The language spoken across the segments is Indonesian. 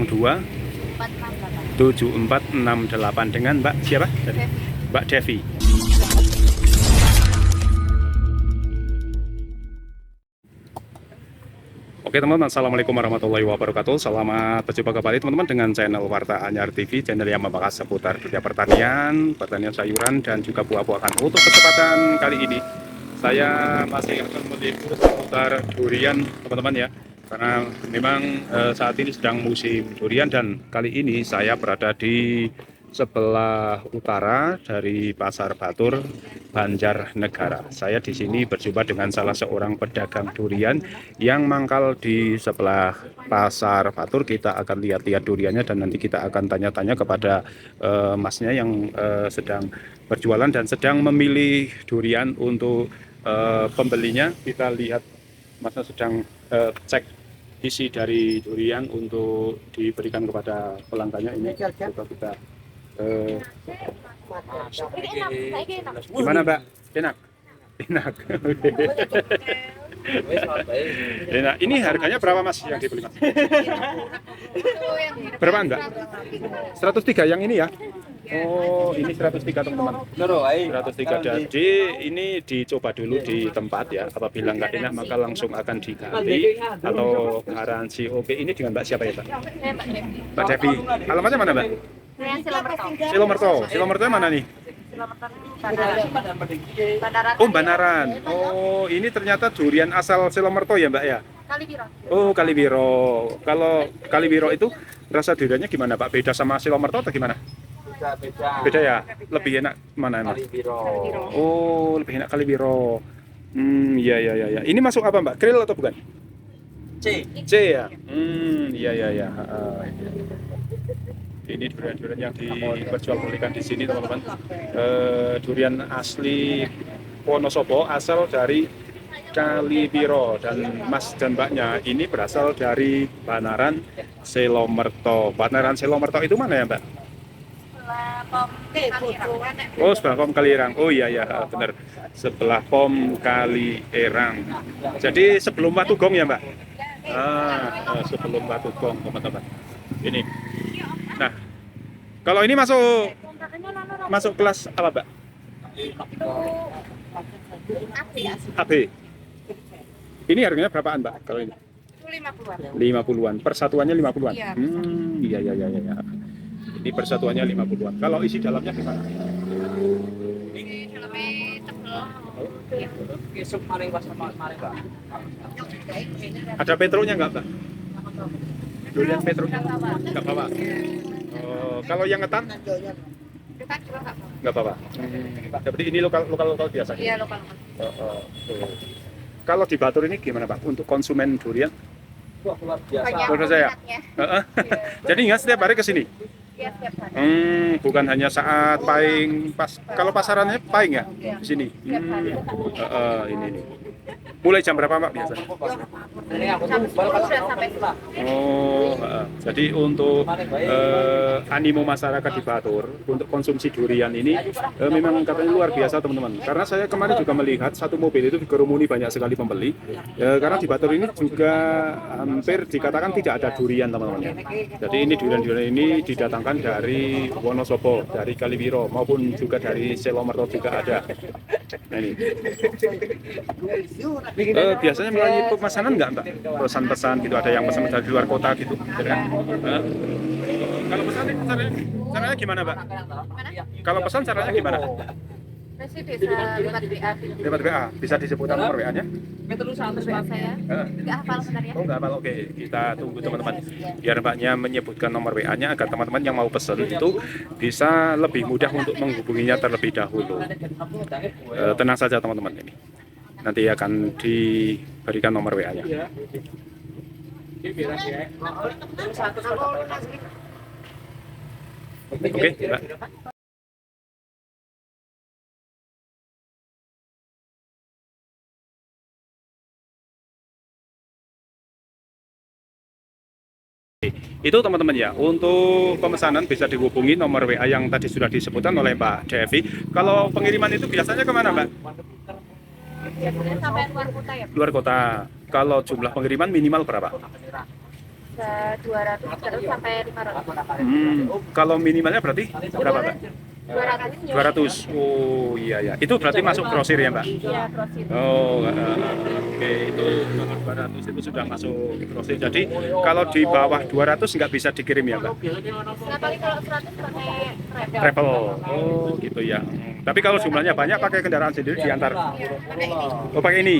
2 7468 dengan Mbak siapa tadi? Mbak Devi. Oke teman-teman, assalamualaikum warahmatullahi wabarakatuh. Selamat berjumpa kembali teman-teman dengan channel Warta Anyar TV, channel yang membahas seputar dunia pertanian sayuran dan juga buah-buahan. Untuk kesempatan kali ini saya masih akan meliput seputar durian teman-teman ya, karena memang saat ini sedang musim durian dan kali ini saya berada di sebelah utara dari Pasar Batur, Banjarnegara. Saya di sini berjumpa dengan salah seorang pedagang durian yang mangkal di sebelah Pasar Batur. Kita akan lihat-lihat duriannya dan nanti kita akan tanya-tanya kepada masnya yang sedang berjualan dan sedang memilih durian untuk pembelinya. Kita lihat masnya sedang cek isi dari durian untuk diberikan kepada pelanggannya. Ini kita gimana Mbak? Enak? Enak. Enak. Ini harganya berapa Mas yang dibeli Mas? Berapa Mbak? 103 yang ini ya? Oh, ini 103 teman-teman. 103. Jadi ini dicoba dulu di tempat ya. Apabila nggak enak maka langsung akan diganti atau garansi. Oke, ini dengan Mbak siapa ya Mbak? Mbak Devi. Alamatnya mana Mbak? Silomerto mana nih? Oh, Banaran. Oh, ini ternyata durian asal Silomerto ya Mbak ya? Kalibiro. Oh, Kalibiro. Kalau Kalibiro itu rasa duriannya gimana Pak? Beda sama Silomerto atau gimana? Beda ya? Lebih enak mana emang? Oh, lebih enak Kalibiro. Ya. Ini masuk apa Mbak? Grill atau bukan? C ya? Iya. Ini durian-durian yang diperjualbelikan di sini teman-teman. Durian asli Wonosobo asal dari Kalibiro, dan Mas dan Mbaknya ini berasal dari Banaran Silomerto. Banaran Silomerto itu mana ya Mbak? Oh, sebelah Pom Kalirang. Oh iya benar. Sebelah Pom Kalirang. Jadi sebelum Watugong ya Mbak? Sebelum Watugong teman-teman. Ini. Nah, kalau ini masuk kelas apa Mbak? AB. Ini harganya berapaan Mbak kalau ini? 50-an. Persatuannya 50-an. Iya. Ini persatuannya 50-an. Kalau isi dalamnya gimana? Isi dalamnya tebal. Ada petronya nggak Mbak? Durian petronya nggak bawa. Oh, kalau yang ketan? Ketan juga Nggak bawa. Seperti ini lokal biasa. Iya, lokal. Kalau di Batur ini gimana Pak untuk konsumen durian? Luar Menurut saya. Jadi nggak setiap hari ke sini? Iya, setiap hari. Bukan hanya saat paing pas. Kalau pasarannya paing ya di sini. Ini. Mulai jam berapa Mbak biasa? Jam 10 udah sampai sini. Oh, jadi untuk animo masyarakat di Batur untuk konsumsi durian ini memang katanya luar biasa teman-teman. Karena saya kemarin juga melihat satu mobil itu dikerumuni banyak sekali pembeli. Karena di Batur ini juga hampir dikatakan tidak ada durian teman-teman ya. Jadi ini durian-durian ini didatangkan dari Wonosobo, dari Kalibiro maupun juga dari Silomerto juga ada. Nah, ini. Biasanya melalui pemesanan nggak Mbak? Pesan-pesan gitu, ada yang pesan dari luar kota gitu kan? Kalau pesan caranya gimana Mbak? Kalau pesan caranya gimana? Masih bisa lewat WA. Lewat WA, bisa disebutkan nomor WA-nya? WA saya. Nggak hafal sebenarnya. Oh nggak hafal, oke. Kita tunggu teman-teman. Biar Mbaknya menyebutkan nomor WA-nya agar teman-teman yang mau pesan itu bisa lebih mudah untuk menghubunginya terlebih dahulu. Tenang saja teman-teman ini. Nanti akan diberikan nomor WA-nya. Oke, Mbak. Itu teman-teman ya, untuk pemesanan bisa dihubungi nomor WA yang tadi sudah disebutkan oleh Mbak Devi. Kalau pengiriman itu biasanya kemana Mbak? Biasanya sampai luar kota ya. Luar kota. Kalau jumlah pengiriman minimal berapa? bisa 200 terus sampai 500. Kalau minimalnya berarti berapa, Mbak? 200. 200. Oh iya ya. Itu berarti masuk grosir ya, Mbak? Iya, grosir. Oh, oke, itu 200 itu sudah masuk grosir. Jadi kalau di bawah 200 nggak bisa dikirim ya, Mbak? Nah, paling kalau 100 pakai travel. Travel. Oh, gitu ya. Tapi kalau jumlahnya banyak pakai kendaraan sendiri diantar. Iya, pakai ini. Oh, pakai ini.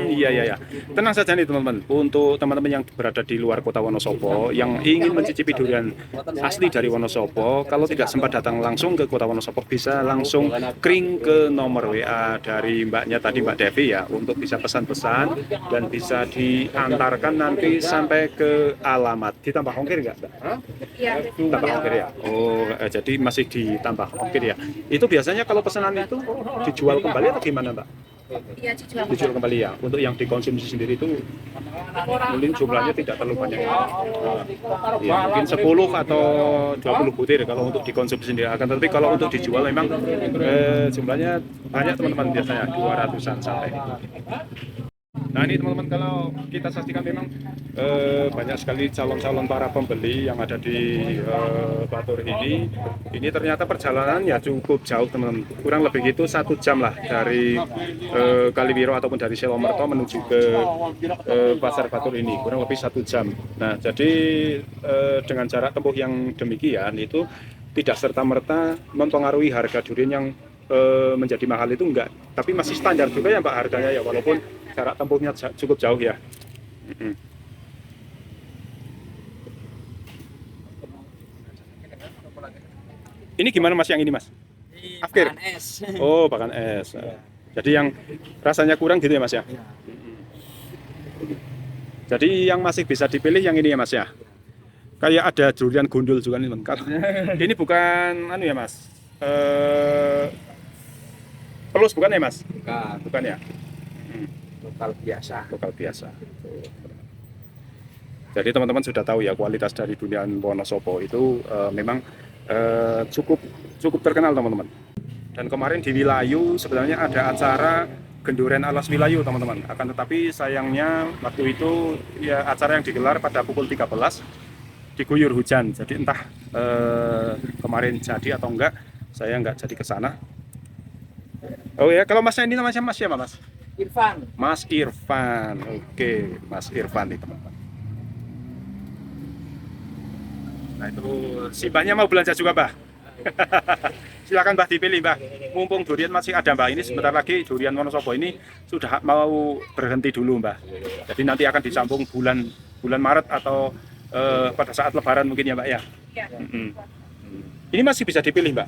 Iya iya ya. Tenang saja nih teman-teman. Untuk teman-teman yang berada di luar kota Wonosobo yang ingin mencicipi durian asli dari Wonosobo, kalau tidak sempat datang langsung ke kota Wonosobo, bisa langsung kring ke nomor WA dari mbaknya tadi, Mbak Devi ya, untuk bisa pesan-pesan dan bisa diantarkan nanti sampai ke alamat. Ditambah ongkir nggak, Mbak? Iya, Tambah ongkir ya. Oh, jadi masih ditambah ongkir ya. Itu biasanya kalau pesanan itu dijual kembali atau gimana, Mbak? iya dijual. Dijual kembali ya. Untuk yang dikonsumsi sendiri itu mungkin jumlahnya tidak terlalu banyak. Ya, mungkin 10 atau 20 butir kalau untuk dikonsumsi sendiri. Akan tetapi kalau untuk dijual memang jumlahnya banyak teman-teman, biasanya 200-an sampai. Nah ini teman-teman, kalau kita saksikan memang banyak sekali calon-calon para pembeli yang ada di Batur ini. Ini ternyata perjalanan ya cukup jauh teman-teman, kurang lebih gitu 1 jam lah dari Kaliwiro ataupun dari Selomerto menuju ke Pasar Batur ini, kurang lebih 1 jam. Nah jadi dengan jarak tempuh yang demikian itu tidak serta-merta mempengaruhi harga durian yang menjadi mahal itu, enggak, tapi masih standar juga ya Mbak harganya ya, walaupun jarak tempuhnya cukup jauh ya. Ini gimana Mas yang ini Mas? Afkir? Es. Oh, bahkan es. Jadi yang rasanya kurang gitu ya Mas ya? Jadi yang masih bisa dipilih yang ini ya Mas ya? Kayak ada durian gundul juga nih Mas. Ini bukan anu ya Mas? Pelus bukan ya Mas? Bukan, Bukan ya? lokal biasa. Lokal biasa. Jadi teman-teman sudah tahu ya kualitas dari durian Wonosobo itu memang cukup terkenal teman-teman. Dan kemarin di Wilayu sebenarnya ada acara Genduren Alas Wilayu teman-teman. Akan tetapi sayangnya waktu itu ya acara yang digelar pada pukul 13 diguyur hujan. Jadi entah kemarin jadi atau enggak, saya enggak jadi ke sana. Oh ya, kalau Masnya ini namanya Mas siapa Mas? Irfan. Mas Irfan. Oke, Mas Irfan nih teman-teman. Nah itu si Mbahnya mau belanja juga Mbah. Silakan Mbah dipilih Mbah. Mumpung durian masih ada Mbah, ini sebentar lagi durian Wonosobo ini sudah mau berhenti dulu Mbah. Jadi nanti akan disambung bulan Maret atau pada saat Lebaran mungkin ya Mbak ya. Iya. Ini masih bisa dipilih Mbak.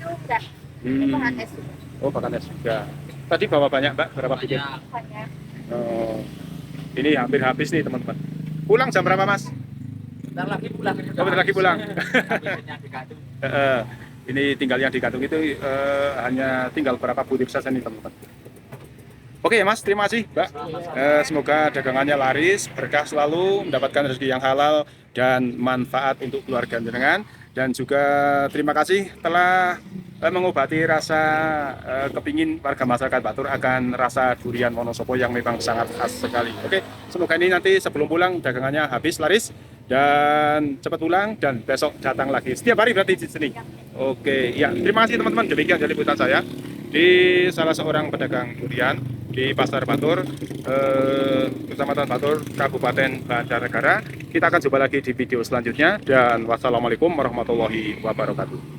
Itu udah. Itu bahan es. Oh bahkan es juga. Tadi bawa banyak Mbak, berapa butir? Banyak. Oh, ini hampir habis nih teman-teman. Pulang jam berapa Mas? Bentar lagi pulang. Oh, bentar lagi pulang. Habisnya di Gadung. Ini tinggal yang di Gadung itu hanya tinggal berapa butir saja nih teman-teman. Oke ya Mas, terima kasih Mbak. Semoga dagangannya laris, berkah selalu, mendapatkan rezeki yang halal dan manfaat untuk keluarga jenengan. Dan juga terima kasih telah mengobati rasa kepingin warga masyarakat Batur akan rasa durian Wonosobo yang memang sangat khas sekali. Oke, semoga ini nanti sebelum pulang dagangannya habis laris dan cepat pulang dan besok datang lagi. Setiap hari berarti di sini. Oke, ya terima kasih teman-teman. Demikian jadi liputan saya di salah seorang pedagang durian di Pasar Batur, Kecamatan Batur, Kabupaten Banjarnegara. Kita akan jumpa lagi di video selanjutnya dan wassalamualaikum warahmatullahi wabarakatuh.